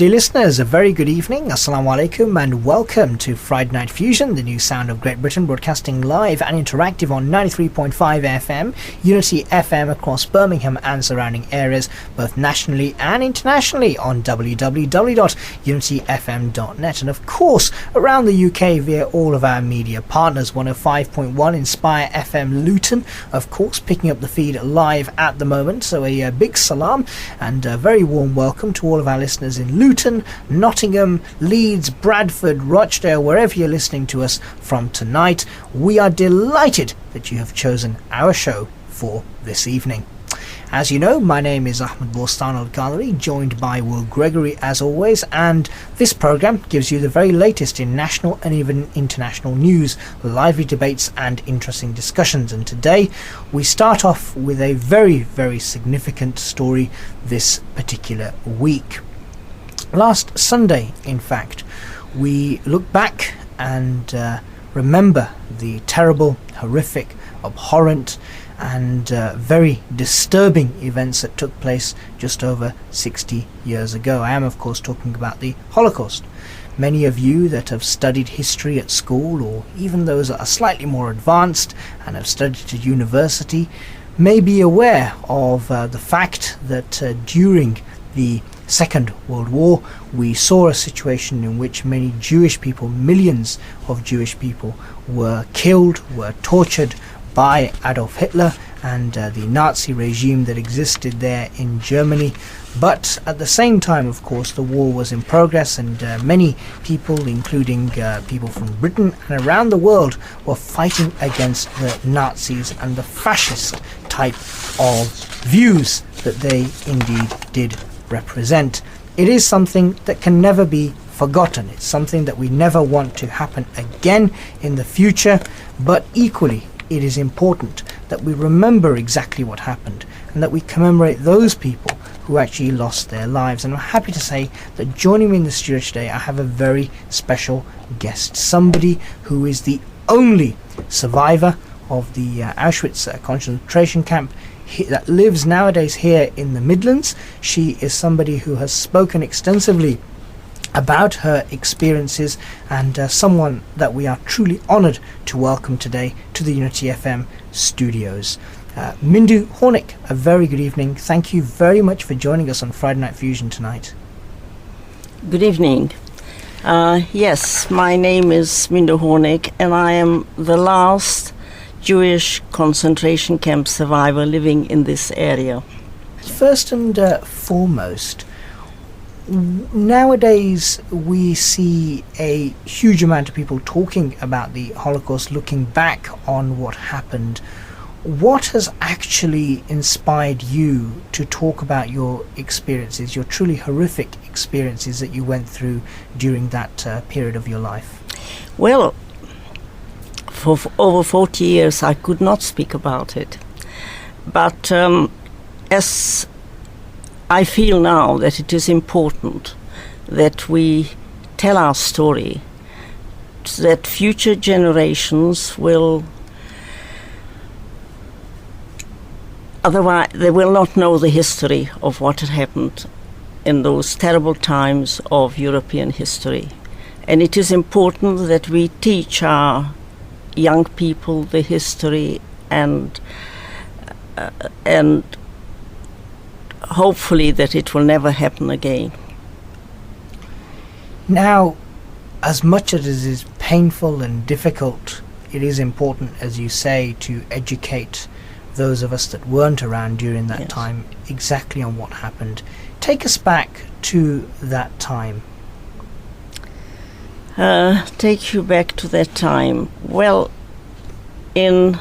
Dear listeners, a very good evening, Assalamu alaikum, and welcome to Friday Night Fusion, the new sound of Great Britain, broadcasting live and interactive on 93.5 FM, Unity FM across Birmingham and surrounding areas, both nationally and internationally on www.unityfm.net, and of course around the UK via all of our media partners. 105.1 Inspire FM Luton, of course, picking up the feed live at the moment, so a big salam and a very warm welcome to all of our listeners in Luton, Nottingham, Leeds, Bradford, Rochdale, wherever you're listening to us from tonight. We are delighted that you have chosen our show for this evening. As you know, my name is Ahmad Bostan, joined by Gregory as always, and this programme gives you the very latest in national and even international news, lively debates and interesting discussions. And today we start off with a very, very significant story this particular week. Last Sunday, in fact, we look back and remember the terrible, horrific, abhorrent and very disturbing events that took place just over 60 years ago. I am, of course, talking about the Holocaust. Many of you that have studied history at school, or even those that are slightly more advanced and have studied at university, may be aware of the fact that during the Second World War, we saw a situation in which many Jewish people, millions of Jewish people, were killed, were tortured by Adolf Hitler and the Nazi regime that existed there in Germany. But at the same time, of course, the war was in progress, and many people, including people from Britain and around the world, were fighting against the Nazis and the fascist type of views that they indeed did represent. It is something that can never be forgotten. It's something that we never want to happen again in the future, but equally it is important that we remember exactly what happened and that we commemorate those people who actually lost their lives. And I'm happy to say that joining me in the studio today I have a very special guest, somebody who is the only survivor of the Auschwitz concentration camp that lives nowadays here in the Midlands. She is somebody who has spoken extensively about her experiences, and someone that we are truly honoured to welcome today to the Unity FM studios. Mindu Hornick, a very good evening. Thank you very much for joining us on Friday Night Fusion tonight. Good evening. Yes, my name is Mindu Hornick, and I am the last Jewish concentration camp survivor living in this area. First and foremost, nowadays we see a huge amount of people talking about the Holocaust, looking back on what happened. What has actually inspired you to talk about your experiences, your truly horrific experiences that you went through during that period of your life? Well, for over 40 years I could not speak about it, but as I feel now that it is important that we tell our story, that future generations will, otherwise they will not know the history of what had happened in those terrible times of European history. And it is important that we teach our young people the history and hopefully that it will never happen again. Now, as much as it is painful and difficult, it is important, as you say, to educate those of us that weren't around during that time exactly on what happened. Take us back to that time. Take you back to that time. Well, in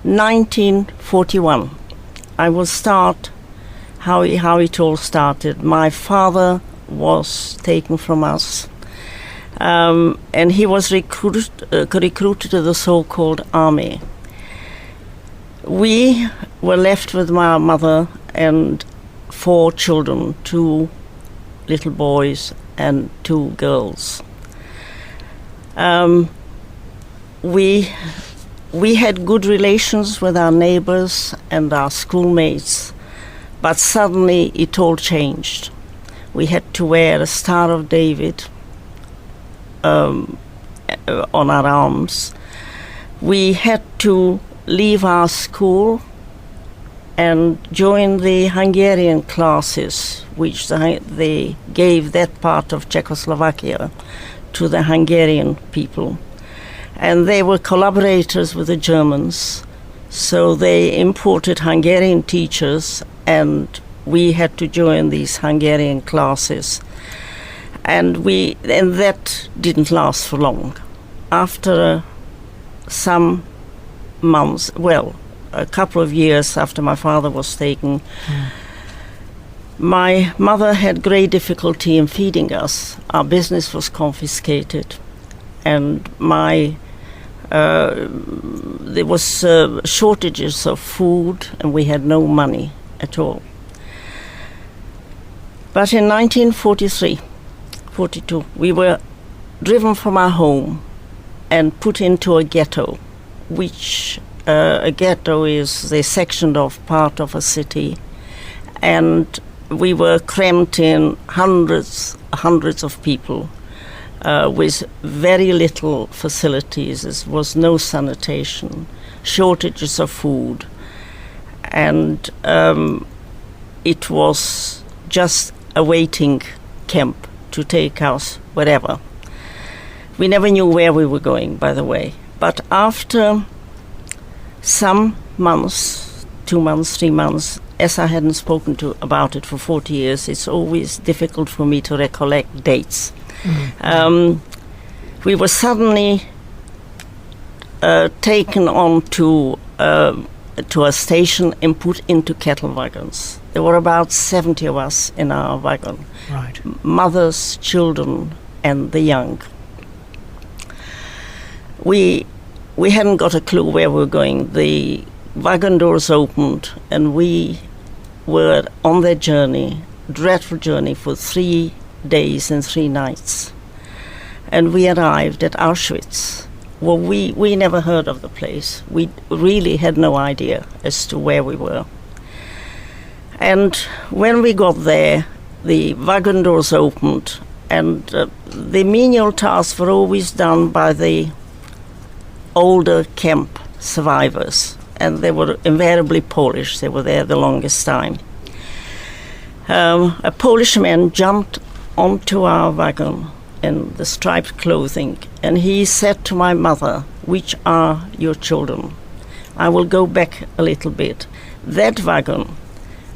1941, I will start how it all started. My father was taken from us, and he was recruited to the so-called army. We were left with my mother and 4 children, 2 little boys and 2 girls. We had good relations with our neighbors and our schoolmates, but suddenly it all changed. We had to wear a Star of David on our arms. We had to leave our school and join the Hungarian classes, which they gave that part of Czechoslovakia to the Hungarian people. And they were collaborators with the Germans, so they imported Hungarian teachers, and we had to join these Hungarian classes. And that didn't last for long. After some months, a couple of years after my father was taken, my mother had great difficulty in feeding us. Our business was confiscated, and there was shortages of food, and we had no money at all. But in 1942, we were driven from our home and put into a ghetto, which a ghetto is the sectioned off part of a city, and we were cramped in hundreds of people with very little facilities. There was no sanitation, shortages of food, and it was just a waiting camp to take us wherever. We never knew where we were going, by the way. But after some months, 2 months, 3 months, as I hadn't spoken about it for 40 years, it's always difficult for me to recollect dates. We were suddenly taken on to a station and put into cattle wagons. There were about 70 of us in our wagon. Right. Mothers, children, and the young. We hadn't got a clue where we were going. The wagon doors opened, and we were on that journey, dreadful journey, for 3 days and 3 nights. And we arrived at Auschwitz. Well, we never heard of the place. We really had no idea as to where we were. And when we got there, the wagon doors opened, and the menial tasks were always done by the older camp survivors, and they were invariably Polish. They were there the longest time. A Polish man jumped onto our wagon in the striped clothing, and he said to my mother, "Which are your children?" I will go back a little bit. That wagon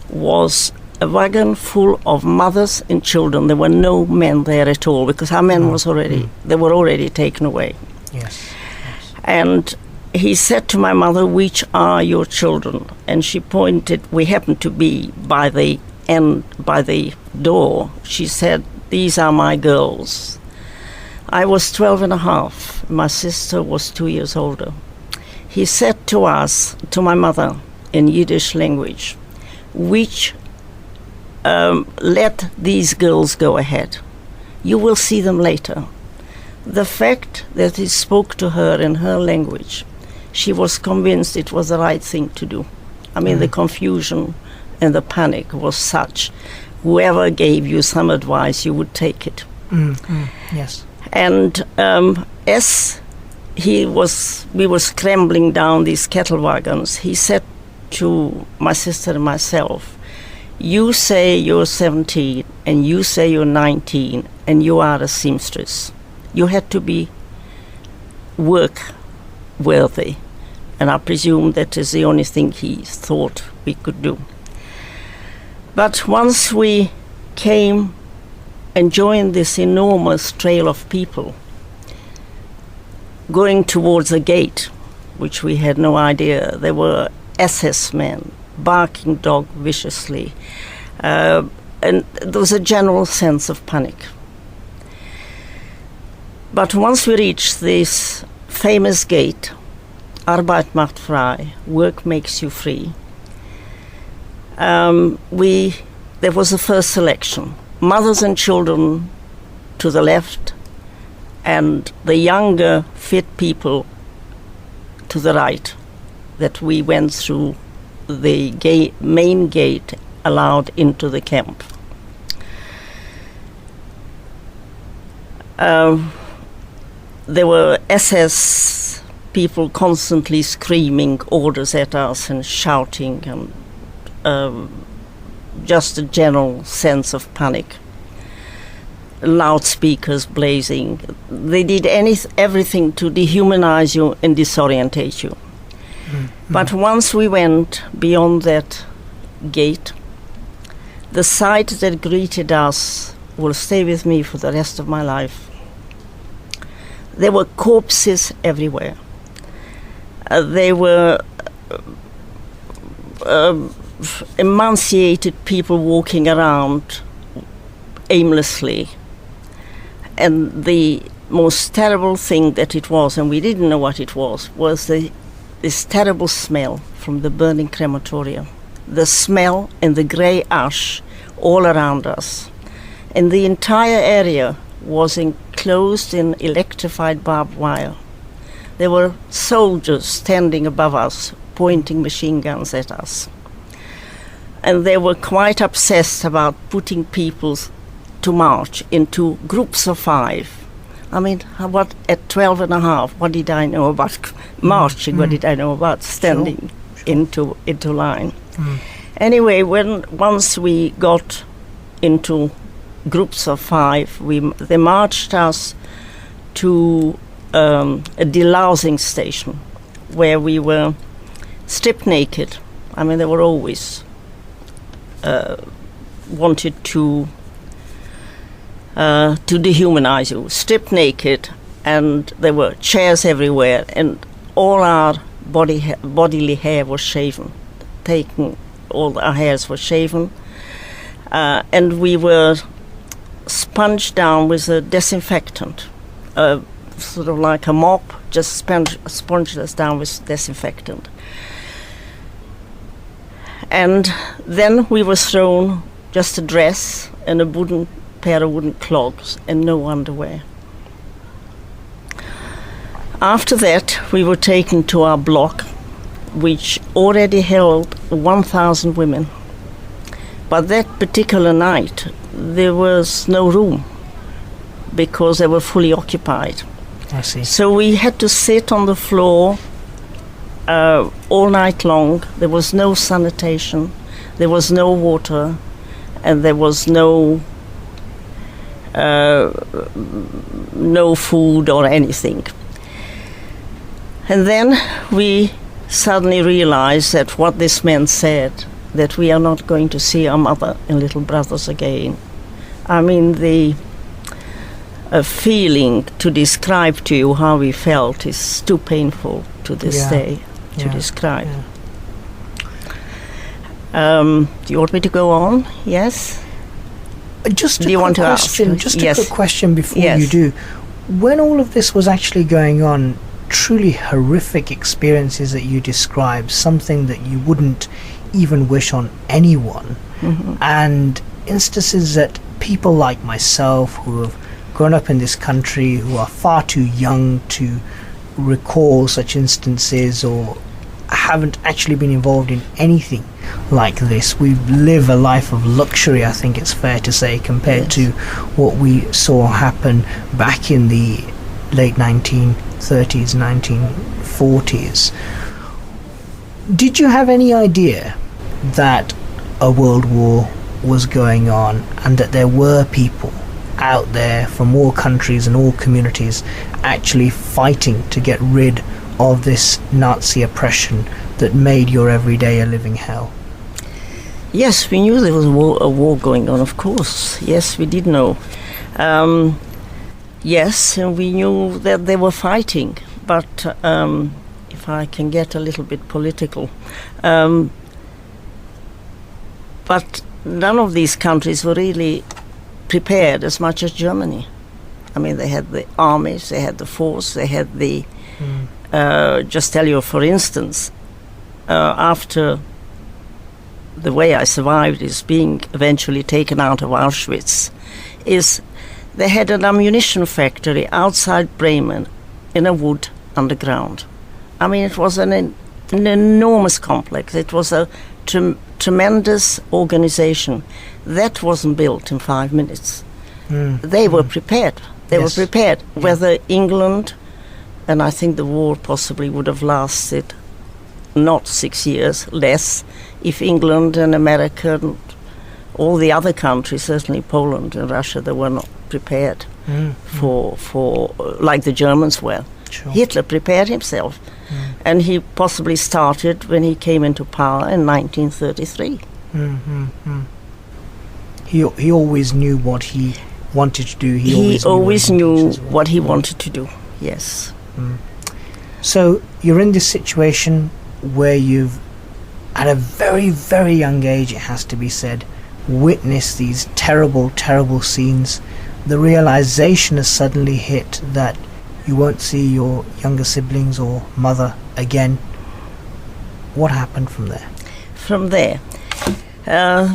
was a wagon full of mothers and children. There were no men there at all, because our men they were already taken away. Yes. And he said to my mother, "Which are your children?" And she pointed. We happened to be by the door. She said, "These are my girls." I was 12 and a half. My sister was 2 years older. He said to my mother, in Yiddish language, let these girls go ahead. You will see them later. The fact that he spoke to her in her language, she was convinced it was the right thing to do. I mean, the confusion and the panic was such. Whoever gave you some advice, you would take it. Yes. And as we were scrambling down these cattle wagons, he said to my sister and myself, "You say you're 17, and you say you're 19, and you are a seamstress. You had to be work-worthy." And I presume that is the only thing he thought we could do. But once we came and joined this enormous trail of people going towards a gate, which we had no idea, there were SS men barking dog viciously, and there was a general sense of panic. But once we reached this famous gate, Arbeit macht frei, work makes you free, there was a first selection. Mothers and children to the left, and the younger, fit people to the right, that we went through the main gate allowed into the camp. There were SS people constantly screaming orders at us and shouting, and just a general sense of panic. Loudspeakers blazing. They did everything to dehumanize you and disorientate you. But once we went beyond that gate, the sight that greeted us will stay with me for the rest of my life. There were corpses everywhere. They were emaciated people walking around aimlessly. And the most terrible thing that it was, and we didn't know what it was this terrible smell from the burning crematorium. The smell and the grey ash all around us. And the entire area was enclosed in electrified barbed wire. There were soldiers standing above us, pointing machine guns at us. And they were quite obsessed about putting people to march into groups of 5. I mean, what at 12 and a half, what did I know about marching? What did I know about standing into line? Anyway, once we got into groups of 5, they marched us to a delousing station where we were stripped naked. I mean, they were always wanted to dehumanize you, stripped naked, and there were chairs everywhere, and all our bodily hair was shaven, all our hairs were shaven, and we were sponged down with a disinfectant, sort of like a mop, just sponged us down with disinfectant. And then we were thrown just a dress and a pair of wooden clogs and no underwear. After that, we were taken to our block, which already held 1,000 women. But that particular night, there was no room because they were fully occupied. I see. So we had to sit on the floor all night long. There was no sanitation, there was no water, and there was no food or anything. And then we suddenly realized that what this man said, that we are not going to see our mother and little brothers again. I mean, the feeling to describe to you how we felt is too painful to this day to describe. Do you want me to go on? Yes? Just a quick question before you do. When all of this was actually going on, truly horrific experiences that you described, something that you wouldn't even wish on anyone, and instances that people like myself who have grown up in this country, who are far too young to recall such instances or haven't actually been involved in anything like this. We live a life of luxury, I think it's fair to say, compared to what we saw happen back in the late 1930s, 1940s. Did you have any idea that a world war was going on and that there were people out there from all countries and all communities actually fighting to get rid of this Nazi oppression that made your everyday a living hell? Yes, we knew there was a war going on, of course. Yes, we did know. Yes, and we knew that they were fighting, but if I can get a little bit political, but none of these countries were really prepared as much as Germany. I mean, they had the armies, they had the force, they had the... just tell you, for instance, after the way I survived is being eventually taken out of Auschwitz, is they had an ammunition factory outside Bremen in a wood underground. I mean, it was an enormous complex. It was a tremendous organization. That wasn't built in 5 minutes. They were prepared. They Yes. were prepared. Yeah. Whether England, and I think the war possibly would have lasted not 6 years, less, if England and America and all the other countries, certainly Poland and Russia, they were not prepared for like the Germans were. Sure. Hitler prepared himself, and he possibly started when he came into power in 1933. He always knew what he wanted to do. He always what he knew wanted to do. what he wanted to do, yes. So you're in this situation where you've, at a very, very young age, it has to be said, witnessed these terrible, terrible scenes. The realization has suddenly hit that you won't see your younger siblings or mother again. What happened from there? From there,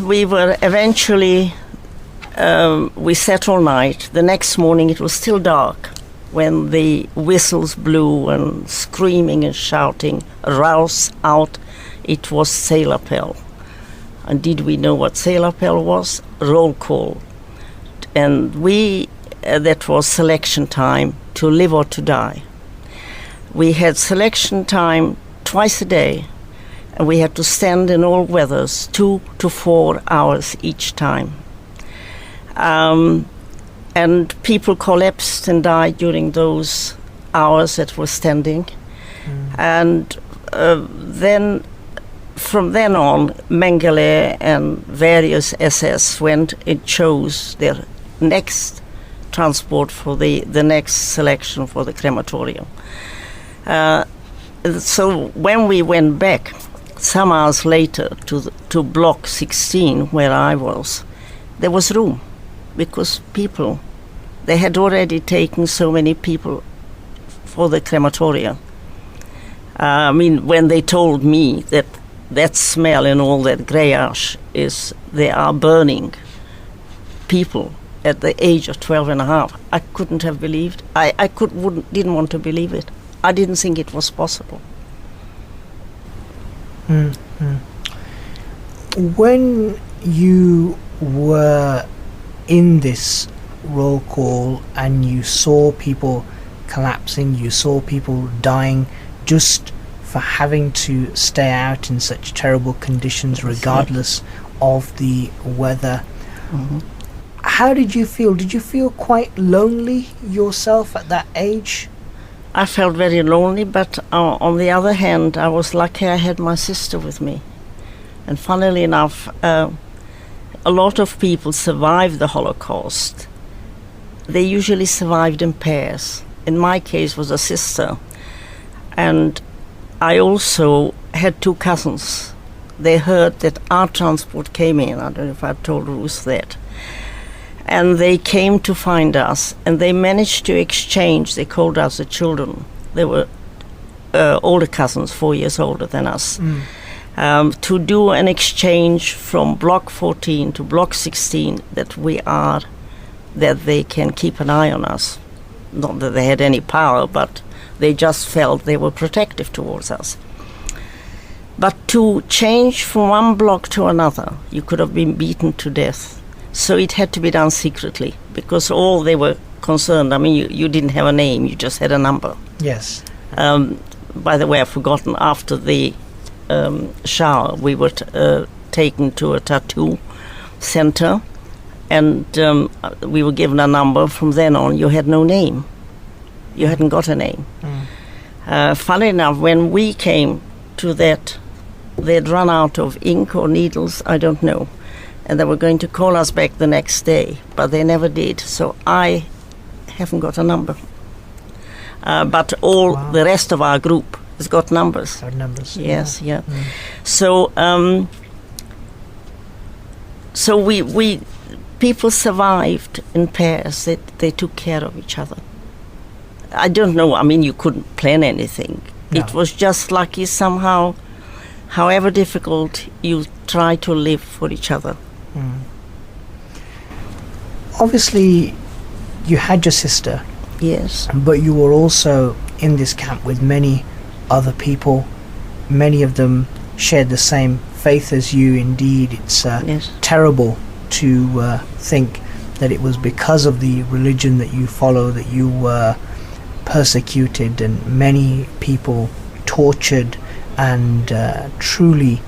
we were eventually, we sat all night. The next morning it was still dark when the whistles blew and screaming and shouting, rouse out, it was sail appel. And did we know what sail appel was? Roll call. And we, that was selection time to live or to die. We had selection time twice a day, and we had to stand in all weathers 2 to 4 hours each time. And people collapsed and died during those hours that were standing. And then, from then on, Mengele and various SS went and chose their next transport for the next selection for the crematorium. So when we went back, some hours later, to block 16, where I was, there was room, because people, they had already taken so many people for the crematorium. I mean, when they told me that smell and all that grey ash is, they are burning people at the age of 12 and a half, I couldn't have believed. Didn't want to believe it. I didn't think it was possible. When you were in this roll call and you saw people collapsing, you saw people dying just for having to stay out in such terrible conditions regardless of the weather, how did you feel? Did you feel quite lonely yourself at that age? I felt very lonely, but on the other hand, I was lucky I had my sister with me. And funnily enough, a lot of people survived the Holocaust. They usually survived in pairs. In my case was a sister. And I also had 2 cousins. They heard that our transport came in. I don't know if I told Ruth that. And they came to find us, and they managed to exchange. They called us the children. They were older cousins, 4 years older than us, to do an exchange from block 14 to block 16, that they can keep an eye on us. Not that they had any power, but they just felt they were protective towards us. But to change from one block to another, you could have been beaten to death. So it had to be done secretly, because all they were concerned, I mean, you didn't have a name, you just had a number. Yes. By the way, I've forgotten, after the shower, we were taken to a tattoo center, and we were given a number. From then on, you had no name. You hadn't got a name. Funny enough, when we came to that, they'd run out of ink or needles, I don't know. And they were going to call us back the next day, but they never did. So I haven't got a number. But all the rest of our group has got numbers. Got numbers. Yes, yeah. So, so we people survived in pairs. They took care of each other. I don't know. I mean, you couldn't plan anything. No. It was just lucky somehow. However difficult, you try to live for each other. Obviously, you had your sister. Yes. But you were also in this camp with many other people. Many of them shared the same faith as you. Indeed, it's Yes. terrible to think that it was because of the religion that you follow that you were persecuted and many people tortured and truly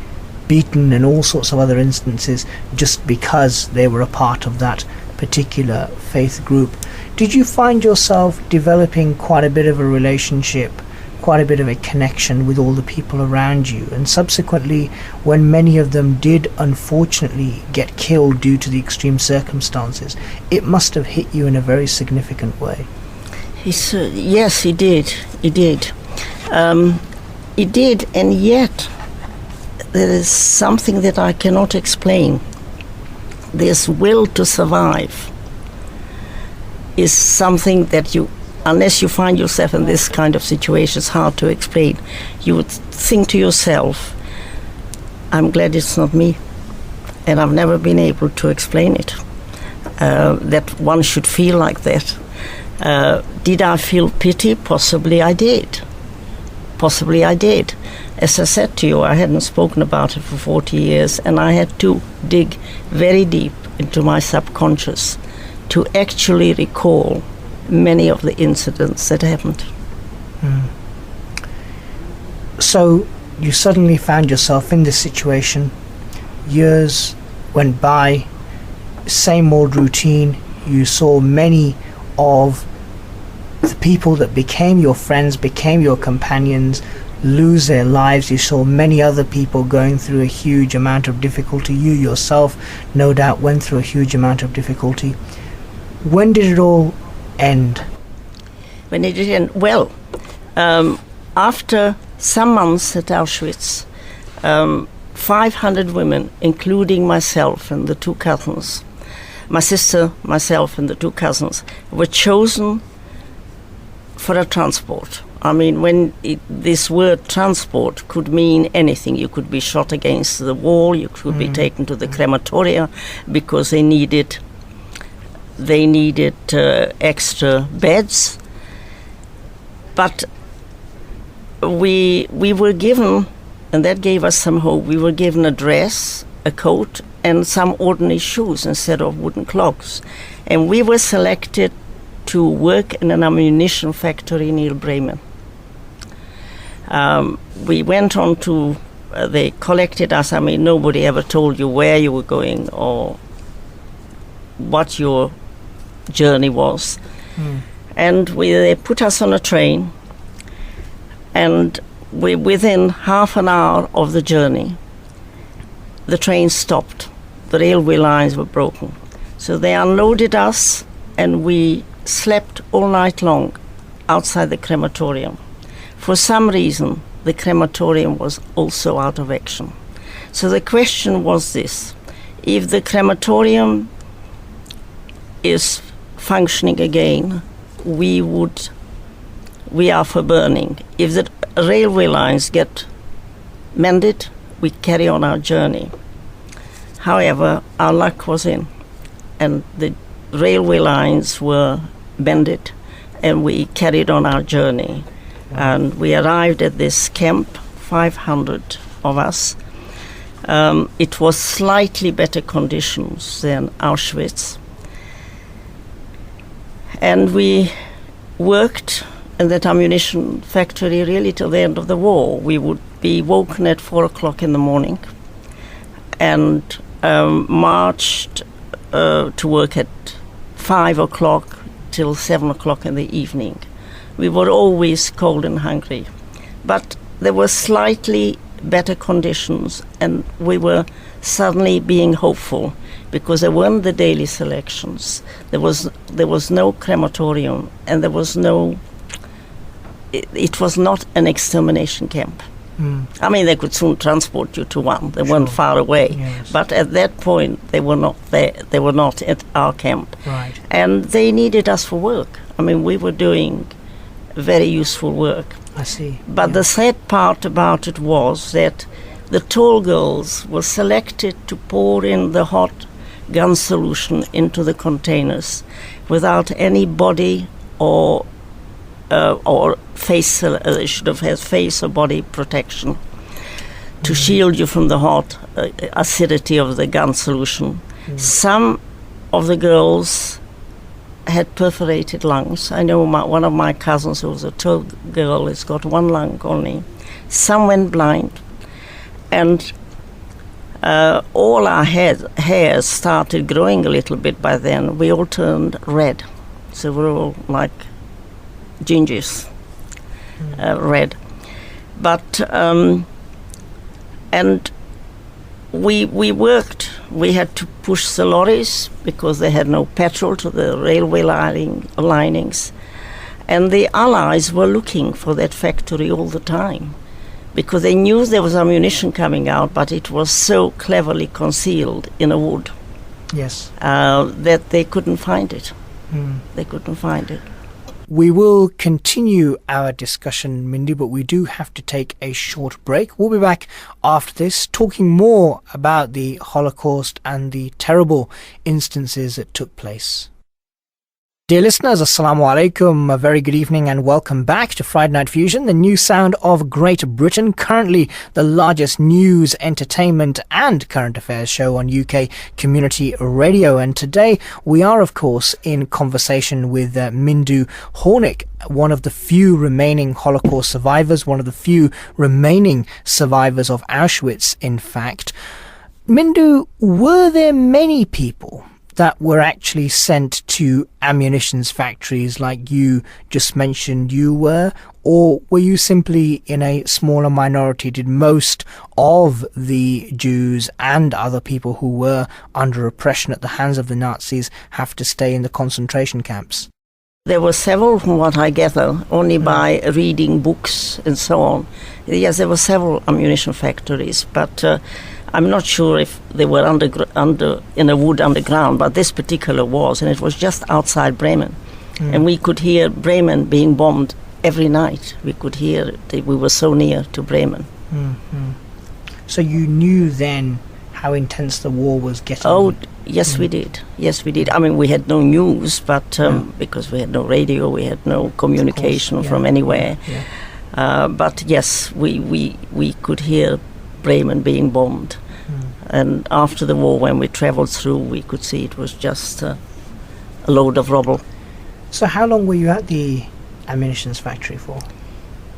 beaten and all sorts of other instances just because they were a part of that particular faith group. Did you find yourself developing quite a bit of a relationship, quite a bit of a connection with all the people around you? And subsequently, when many of them did unfortunately get killed due to the extreme circumstances, it must have hit you in a very significant way. Yes, it did. It did. It did, and yet there is something that I cannot explain. This will to survive is something that you, unless you find yourself in this kind of situation, it's hard to explain. You would think to yourself, I'm glad it's not me. And I've never been able to explain it, that one should feel like that. Did I feel pity? Possibly I did. Possibly I did. As I said to you, I hadn't spoken about it for 40 years, and I had to dig very deep into my subconscious to actually recall many of the incidents that happened. So you suddenly found yourself in this situation. Years went by, same old routine. You saw many of the people that became your friends, became your companions, lose their lives. You saw many other people going through a huge amount of difficulty. You yourself, no doubt, went through a huge amount of difficulty. When did it all end? When did it end? Well, after some months at Auschwitz, 500 women, including myself and the two cousins, my sister, myself and the two cousins, were chosen for a transport. I mean, this word transport could mean anything. You could be shot against the wall, you could be taken to the crematoria because they needed extra beds. But we were given, and that gave us some hope, we were given a dress, a coat, and some ordinary shoes instead of wooden clogs. And we were selected to work in an ammunition factory near Bremen. We went on to, they collected us. I mean, nobody ever told you where you were going or what your journey was. And they put us on a train, and within half an hour of the journey, the train stopped. The railway lines were broken. So they unloaded us, and we slept all night long outside the crematorium. For some reason, the crematorium was also out of action. So the question was this: if the crematorium is functioning again, we are for burning. If the railway lines get mended, we carry on our journey. However, our luck was in, and the railway lines were mended, and we carried on our journey. And we arrived at this camp, 500 of us. It was slightly better conditions than Auschwitz. And we worked in that ammunition factory really till the end of the war. We would be woken at 4 o'clock in the morning and marched to work at 5 o'clock till 7 o'clock in the evening. We were always cold and hungry. But there were slightly better conditions, and we were suddenly being hopeful because there weren't the daily selections. There was no crematorium, and there was no... It was not an extermination camp. I mean, they could soon transport you to one. They weren't far away. Yes. But at that point, they were not there. They were not at our camp. Right. And they needed us for work. I mean, we were doing very useful work. I see. But the sad part about it was that the tall girls were selected to pour in the hot gun solution into the containers without any body or face. They should have had face or body protection to shield you from the hot acidity of the gun solution. Some of the girls had perforated lungs. I know one of my cousins, who was a tall girl, has got one lung only. Some went blind, and all our hairs started growing a little bit by then. We all turned red, so we're all like gingers, red. But and we worked. We had to push the lorries because they had no petrol to the railway linings. And the Allies were looking for that factory all the time because they knew there was ammunition coming out, but it was so cleverly concealed in a wood, yes, that they couldn't find it. They couldn't find it. We will continue our discussion, Mindu, but we do have to take a short break. We'll be back after this talking more about the Holocaust and the terrible instances that took place. Dear listeners, Assalamu alaikum, a very good evening and welcome back to Friday Night Fusion, the new sound of Great Britain, currently the largest news, entertainment and current affairs show on UK community radio. And today we are, of course, in conversation with Mindu Hornick, one of the few remaining Holocaust survivors, one of the few remaining survivors of Auschwitz, in fact. Mindu, were there many people that were actually sent to ammunitions factories like you just mentioned you were, or were you simply in a smaller minority? Did most of the Jews and other people who were under oppression at the hands of the Nazis have to stay in the concentration camps? There were several, from what I gather, only by reading books and so on. Yes, there were several ammunition factories, but I'm not sure if they were in a wood underground, but this particular was, and it was just outside Bremen. And we could hear Bremen being bombed every night. We could hear it. We were so near to Bremen. So you knew then how intense the war was getting? Oh, yes, we did. Yes, we did. I mean, we had no news, but because we had no radio, we had no communication from anywhere. But yes, we could hear Bremen being bombed. And after the war, when we traveled through, we could see it was just a load of rubble. So how long were you at the ammunitions factory for?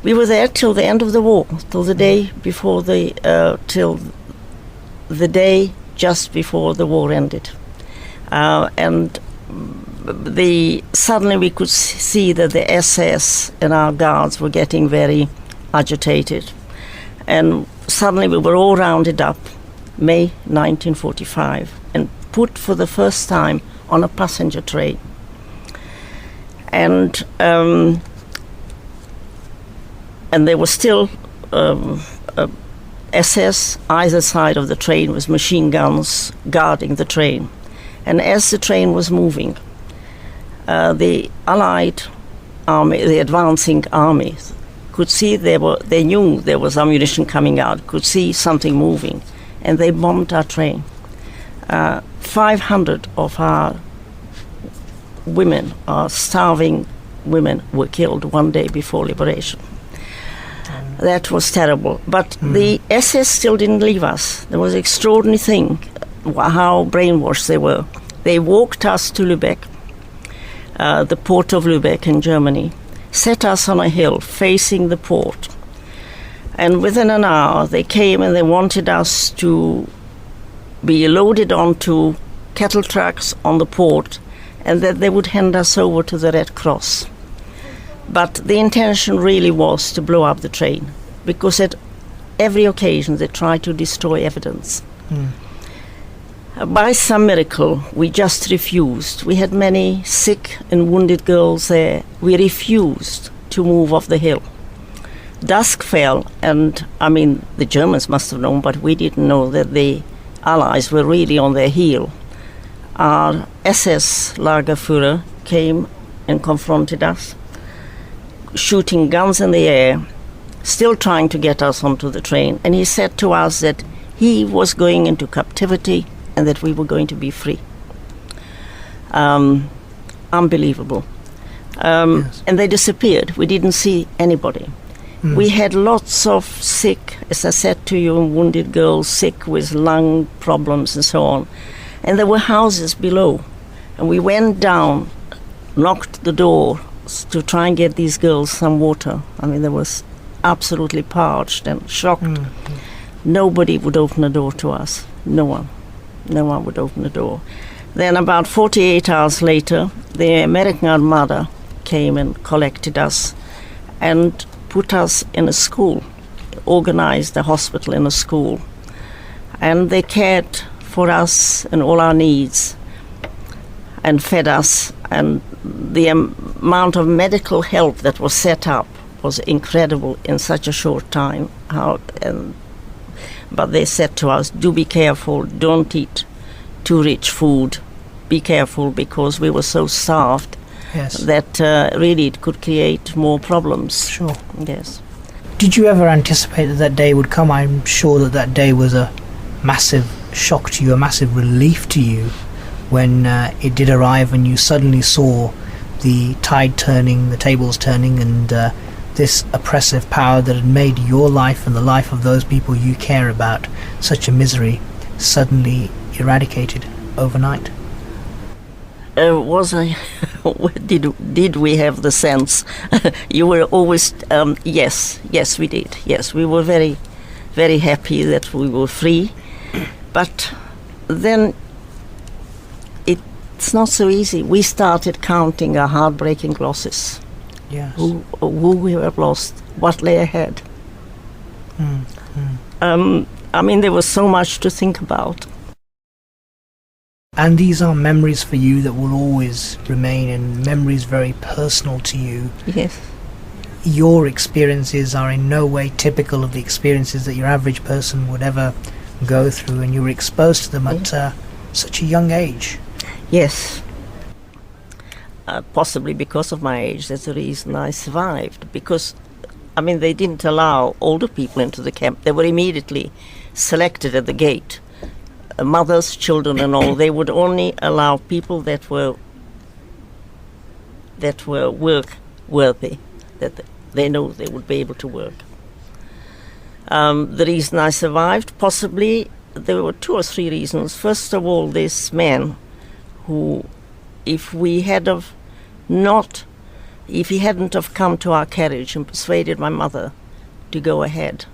We were there till the end of the war, till the day before till the day just before the war ended. And suddenly we could see that the SS and our guards were getting very agitated. And suddenly we were all rounded up, May 1945, and put for the first time on a passenger train. And there was still SS either side of the train with machine guns guarding the train. And as the train was moving, the Allied army, the advancing army, could see they knew there was ammunition coming out, could see something moving, and they bombed our train. 500 of our women, our starving women, were killed one day before liberation. That was terrible. But the SS still didn't leave us. There was an extraordinary thing, how brainwashed they were. They walked us to Lübeck, the port of Lübeck in Germany, set us on a hill facing the port. And within an hour, they came and they wanted us to be loaded onto cattle trucks on the port, and that they would hand us over to the Red Cross. But the intention really was to blow up the train, because at every occasion they tried to destroy evidence. By some miracle, we just refused. We had many sick and wounded girls there. We refused to move off the hill. Dusk fell, and I mean, the Germans must have known, but we didn't know that the Allies were really on their heel. Our SS Lagerführer came and confronted us, shooting guns in the air, still trying to get us onto the train. And he said to us that he was going into captivity and that we were going to be free. Unbelievable. Yes. And they disappeared. We didn't see anybody. We had lots of sick, as I said to you, wounded girls, sick with lung problems and so on. And there were houses below And we went down, knocked the door to try and get these girls some water. I mean, they was absolutely parched and shocked. Nobody would open the door to us. No one would open the door. Then about 48 hours later, the American Armada came and collected us and put us in a school, organized a hospital in a school. And they cared for us and all our needs and fed us. And the amount of medical help that was set up was incredible in such a short time. But they said to us, do be careful, don't eat too rich food. Be careful, because we were so starved that really it could create more problems. Sure. Yes. Did you ever anticipate that day would come? I'm sure that day was a massive shock to you, a massive relief to you when it did arrive and you suddenly saw the tide turning, the tables turning, and this oppressive power that had made your life and the life of those people you care about such a misery suddenly eradicated overnight. Did we have the sense? You were always yes we did. Yes, we were very, very happy that we were free, but then it's not so easy. We started counting our heartbreaking losses. Yes. Who we have lost, what lay ahead. I mean, there was so much to think about. And these are memories for you that will always remain, and memories very personal to you. Yes. Your experiences are in no way typical of the experiences that your average person would ever go through, and you were exposed to them at such a young age. Yes. Possibly because of my age, that's the reason I survived. Because, I mean, they didn't allow older people into the camp. They were immediately selected at the gate. Mothers, children and all. They would only allow people that were work worthy, that they know they would be able to work. The reason I survived, possibly, there were 2 or 3 reasons. First of all, this man who, if he hadn't have come to our carriage and persuaded my mother to go ahead,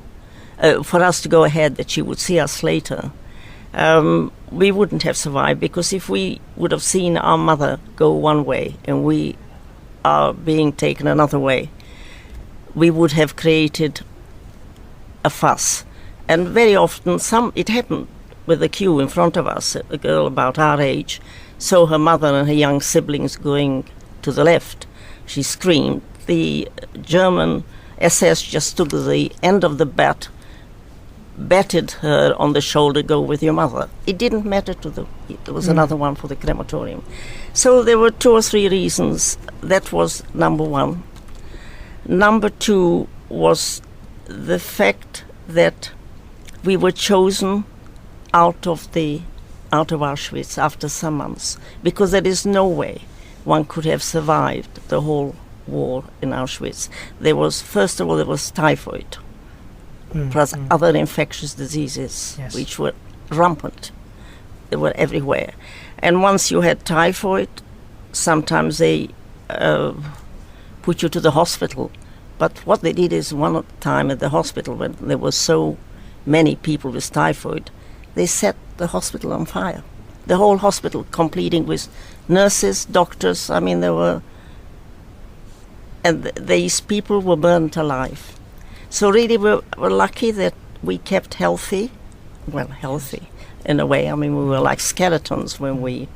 for us to go ahead, that she would see us later, we wouldn't have survived, because if we would have seen our mother go one way and we are being taken another way, we would have created a fuss. And very often, it happened with the queue in front of us, a girl about our age, saw her mother and her young siblings going to the left. She screamed. The German SS just took the end of the bat, batted her on the shoulder, go with your mother. It didn't matter to them. There was another one for the crematorium. So there were 2 or 3 reasons. That was number 1. Number 2 was the fact that we were chosen out of Auschwitz after some months, because there is no way one could have survived the whole war in Auschwitz. First of all, there was typhoid, plus other infectious diseases, which were rampant. They were everywhere. And once you had typhoid, sometimes they put you to the hospital. But what they did is, one time at the hospital, when there were so many people with typhoid, they set the hospital on fire. The whole hospital, completing with nurses, doctors. I mean, these people were burnt alive. So really we're lucky that we kept healthy. Well, healthy in a way. I mean, we were like skeletons when we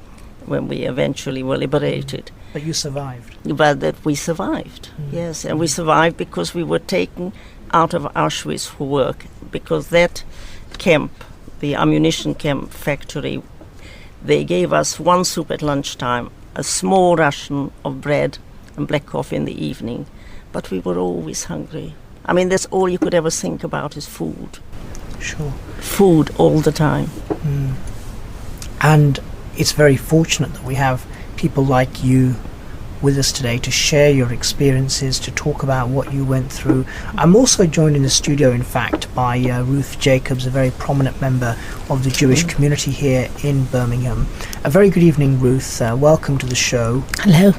eventually were liberated. But you survived. But that we survived, yes. And we survived because we were taken out of Auschwitz for work, because that camp, the ammunition camp factory, they gave us 1 soup at lunchtime, a small ration of bread and black coffee in the evening. But we were always hungry. I mean, that's all you could ever think about is food. Sure. Food all the time. And it's very fortunate that we have people like you with us today to share your experiences, to talk about what you went through. I'm also joined in the studio, in fact, by Ruth Jacobs, a very prominent member of the Jewish community here in Birmingham. A very good evening, Ruth. Welcome to the show. Hello.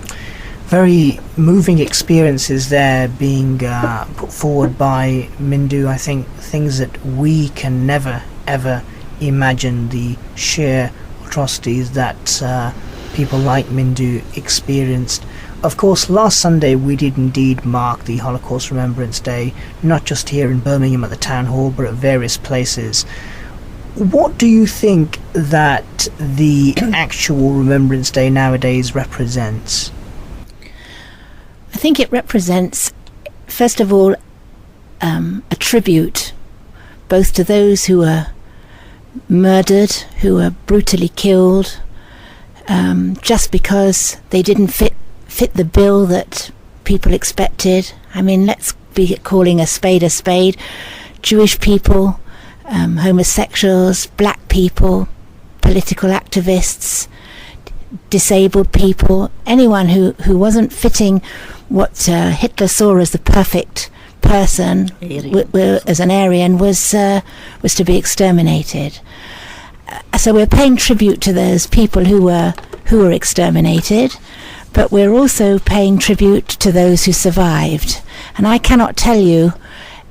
Very moving experiences there being put forward by Mindu. I think things that we can never, ever imagine, the sheer atrocities that people like Mindu experienced. Of course, last Sunday we did indeed mark the Holocaust Remembrance Day, not just here in Birmingham at the Town Hall, but at various places. What do you think that the actual Remembrance Day nowadays represents? I think it represents, first of all, a tribute both to those who were murdered, who were brutally killed, just because they didn't fit the bill that people expected. I mean, let's be calling a spade a spade. Jewish people, homosexuals, black people, political activists, disabled people, anyone who wasn't fitting what Hitler saw as the perfect person as an Aryan was to be exterminated. So we're paying tribute to those people who were exterminated, but we're also paying tribute to those who survived. And I cannot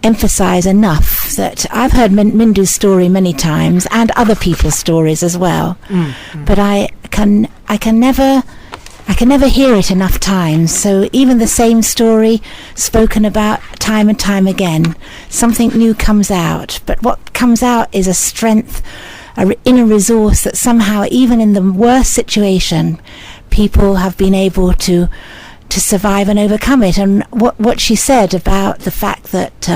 emphasize enough that I've heard Mindu's story many times and other people's stories as well. But I can never hear it enough times. So even the same story spoken about time and time again, something new comes out. But what comes out is a strength, an inner resource that somehow, even in the worst situation, people have been able to survive and overcome it. And what she said about the fact that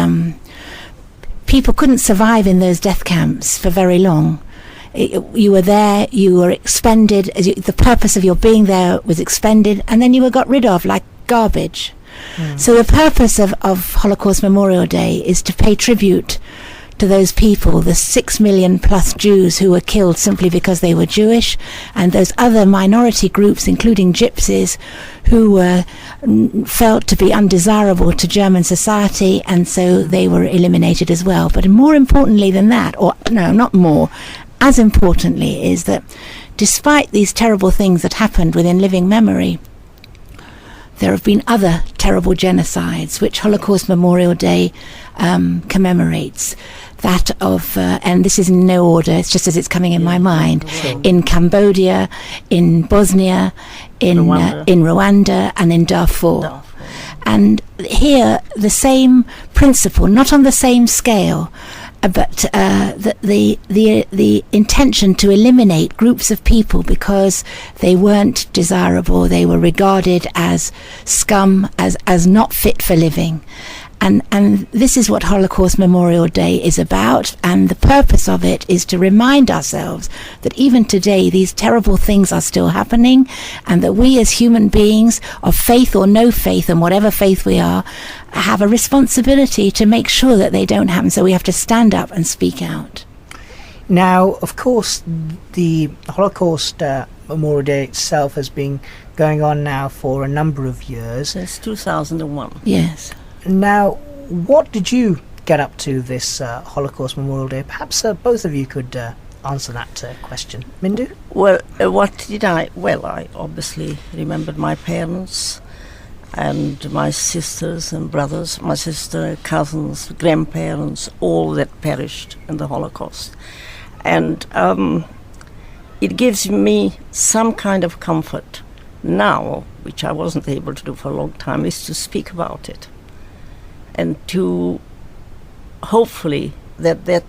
people couldn't survive in those death camps for very long. You were there, you were expended, the purpose of your being there was expended, and then you were got rid of like garbage. So the purpose of Holocaust Memorial Day is to pay tribute to those people, the 6 million plus Jews who were killed simply because they were Jewish, and those other minority groups, including gypsies, who were felt to be undesirable to German society, and so they were eliminated as well. But more importantly than that, or no, not more, as importantly, is that despite these terrible things that happened within living memory, there have been other terrible genocides which Holocaust Memorial Day commemorates. That of, and this is in no order, it's just as it's coming in my mind, in Cambodia, in Bosnia, in Rwanda, and in Darfur. And here, the same principle, not on the same scale, but the intention to eliminate groups of people because they weren't desirable, they were regarded as scum, as not fit for living. And this is what Holocaust Memorial Day is about, and the purpose of it is to remind ourselves that even today these terrible things are still happening, and that we as human beings of faith or no faith, and whatever faith we are, have a responsibility to make sure that they don't happen. So we have to stand up and speak out. Now, of course, the Holocaust Memorial Day itself has been going on now for a number of years. Since 2001. Yes. Now, what did you get up to this Holocaust Memorial Day? Perhaps both of you could answer that question. Mindu? Well, what did I? Well, I obviously remembered my parents and my sisters and brothers, my sister, cousins, grandparents, all that perished in the Holocaust. And it gives me some kind of comfort now, which I wasn't able to do for a long time, is to speak about it. And to hopefully that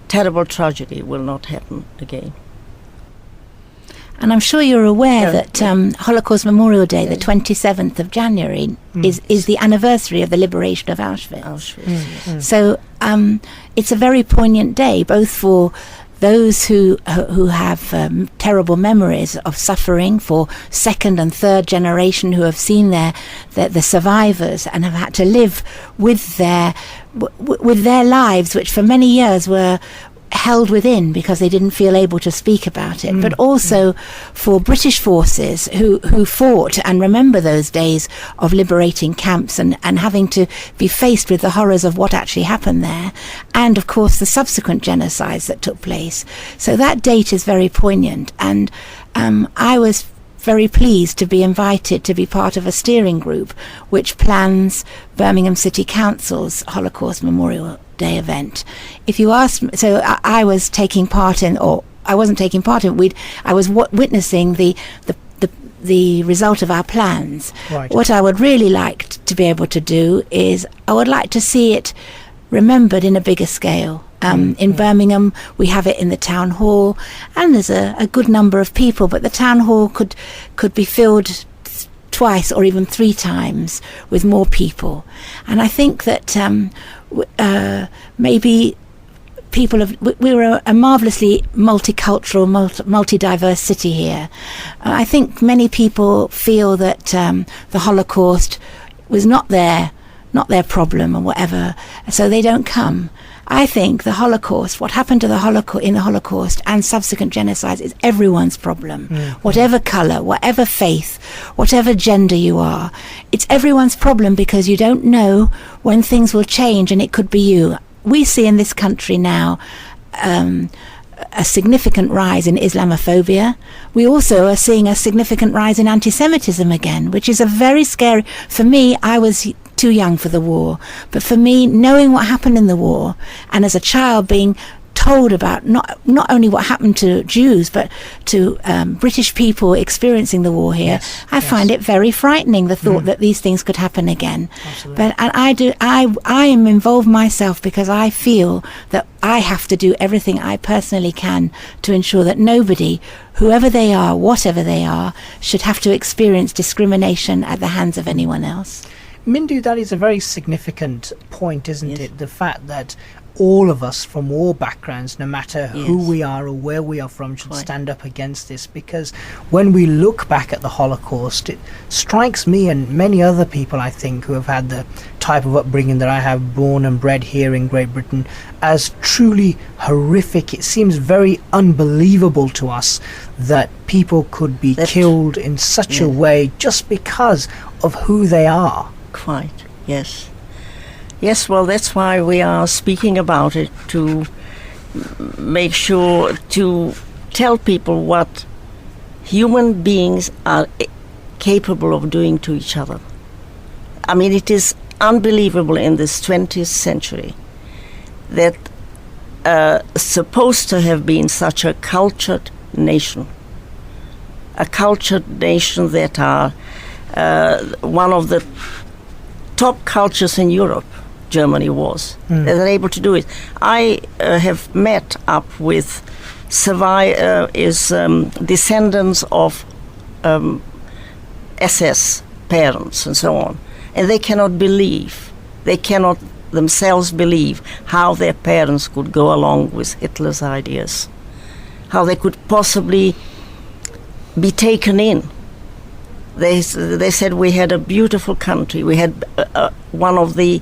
terrible tragedy will not happen again. And I'm sure you're aware that Holocaust Memorial Day, the 27th of January, is the anniversary of the liberation of Auschwitz. So it's a very poignant day, both for those who have terrible memories of suffering, for second and third generation who have seen the survivors and have had to live with their lives, which for many years were held within because they didn't feel able to speak about it, but also for British forces who fought and remember those days of liberating camps and having to be faced with the horrors of what actually happened there, and of course the subsequent genocides that took place. So that date is very poignant, and I was very pleased to be invited to be part of a steering group which plans Birmingham City Council's Holocaust Memorial Day event. If you ask me, so I was taking part in, or I wasn't taking part in, I was witnessing the result of our plans. Right. What I would really like to be able to do is I would like to see it remembered in a bigger scale. In Birmingham, we have it in the town hall, and there's a good number of people, but the town hall could be filled twice or even 3 times with more people. And I think that maybe we're a marvellously multicultural, multi-diverse city here. I think many people feel that the Holocaust was not their problem or whatever, so they don't come. I think the Holocaust, what happened to the Holocaust in the Holocaust and subsequent genocides, is everyone's problem. Whatever colour, whatever faith, whatever gender you are, it's everyone's problem, because you don't know when things will change, and it could be you. We see in this country now a significant rise in Islamophobia. We also are seeing a significant rise in anti-Semitism again, which is a very scary. For me, I was too young for the war, but for me, knowing what happened in the war, and as a child being told about not only what happened to Jews, but to British people experiencing the war here, I find it very frightening, the thought that these things could happen again. Absolutely. But I am involved myself because I feel that I have to do everything I personally can to ensure that nobody, whoever they are, whatever they are, should have to experience discrimination at the hands of anyone else. Mindu, that is a very significant point, isn't it? The fact that all of us from all backgrounds, no matter who we are or where we are from, should stand up against this. Because when we look back at the Holocaust, it strikes me and many other people, I think, who have had the type of upbringing that I have, born and bred here in Great Britain, as truly horrific. It seems very unbelievable to us that people could be killed in such a way just because of who they are. Quite, yes. Yes, well, that's why we are speaking about it, to make sure to tell people what human beings are capable of doing to each other. I mean, it is unbelievable in this 20th century that supposed to have been such a cultured nation that are one of the top cultures in Europe. Germany was. They're able to do it. I have met up with descendants of SS parents and so on, and they cannot themselves believe how their parents could go along with Hitler's ideas, how they could possibly be taken in. They said we had a beautiful country. We had one of the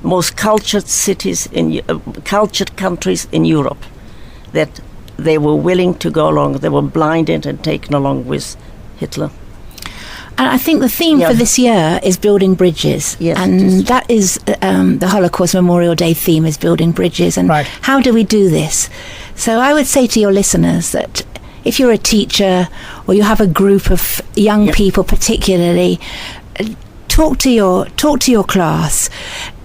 most cultured cultured countries in Europe, that they were willing to go along. They were blinded and taken along with Hitler. And I think the theme for this year is building bridges. Yes, and that is the Holocaust Memorial Day theme, is building bridges. And how do we do this? So I would say to your listeners that if you're a teacher or you have a group of young people particularly, talk to your class.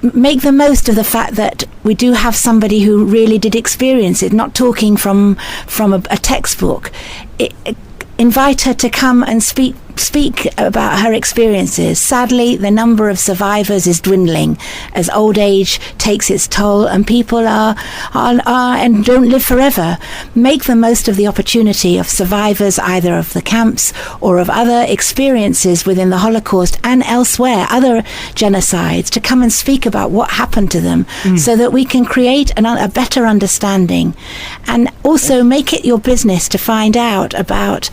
Make the most of the fact that we do have somebody who really did experience it, not talking from a textbook. Invite her to come and speak about her experiences. Sadly, the number of survivors is dwindling as old age takes its toll, and people are and don't live forever. Make the most of the opportunity of survivors, either of the camps or of other experiences within the Holocaust and elsewhere, other genocides, to come and speak about what happened to them, so that we can create a better understanding. And also make it your business to find out about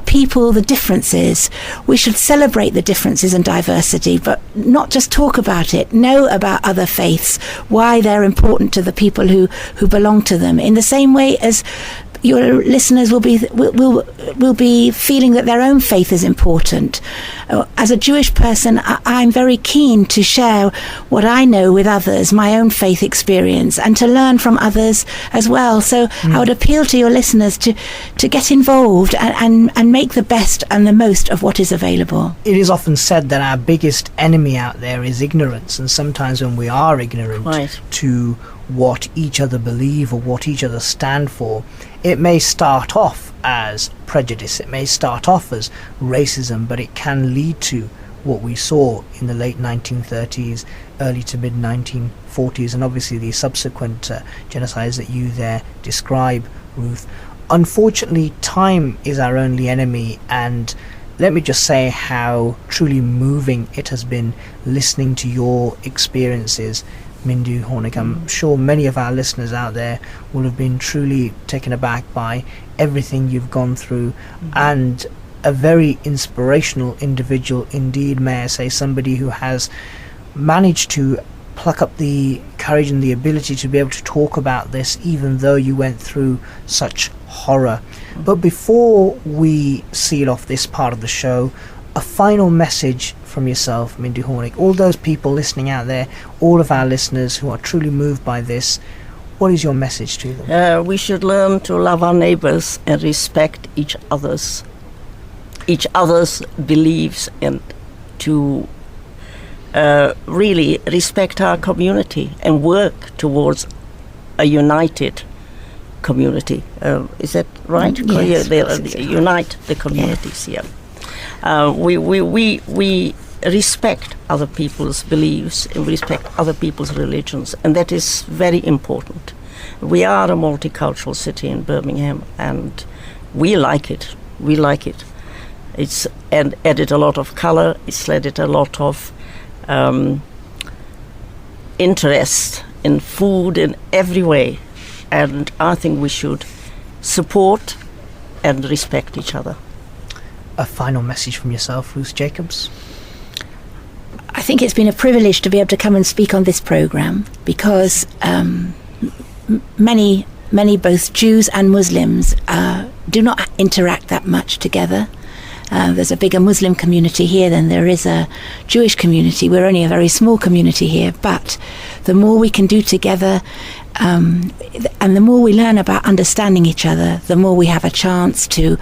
people, the differences is we should celebrate the differences and diversity, but not just talk about it. Know about other faiths, why they're important to the people who belong to them, in the same way as your listeners will be feeling that their own faith is important. As a Jewish person, I'm very keen to share what I know with others, my own faith experience, and to learn from others as well. So I would appeal to your listeners to get involved and make the best and the most of what is available. It is often said that our biggest enemy out there is ignorance, and sometimes when we are ignorant to what each other believe or what each other stand for, it may start off as prejudice, it may start off as racism, but it can lead to what we saw in the late 1930s, early to mid 1940s, and obviously the subsequent genocides that you there describe, Ruth. Unfortunately, time is our only enemy, and let me just say how truly moving it has been listening to your experiences, Mindu Hornick. I'm sure many of our listeners out there will have been truly taken aback by everything you've gone through, and a very inspirational individual indeed, may I say, somebody who has managed to pluck up the courage and the ability to be able to talk about this even though you went through such horror. But before we seal off this part of the show, a final message from yourself, Mindu Hornick. All those people listening out there, all of our listeners who are truly moved by this, what is your message to them? We should learn to love our neighbors and respect each other's beliefs, and to really respect our community and work towards a united community. Is that right? Yes. Unite the communities. Yeah. We respect other people's beliefs and respect other people's religions, and that is very important. We are a multicultural city in Birmingham, and we like it. We like it. It's added a lot of color. It's added a lot of interest in food in every way, and I think we should support and respect each other. A final message from yourself, Ruth Jacobs? I think it's been a privilege to be able to come and speak on this program, because many both Jews and Muslims do not interact that much together. There's a bigger Muslim community here than there is a Jewish community. We're only a very small community here, but the more we can do together, and the more we learn about understanding each other, the more we have a chance to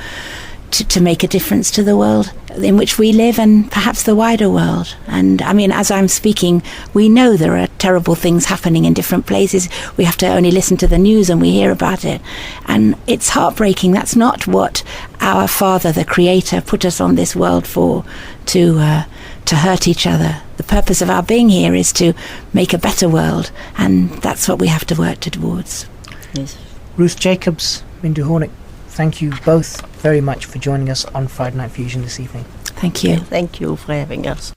make a difference to the world in which we live, and perhaps the wider world. And I mean, as I'm speaking, we know there are terrible things happening in different places. We have to only listen to the news and we hear about it, and it's heartbreaking. That's not what our Father, the Creator, put us on this world for, to hurt each other. The purpose of our being here is to make a better world, and that's what we have to work towards. Yes. Ruth Jacobs, Mindu Hornick, thank you both very much for joining us on Friday Night Fusion this evening. Thank you. Thank you for having us.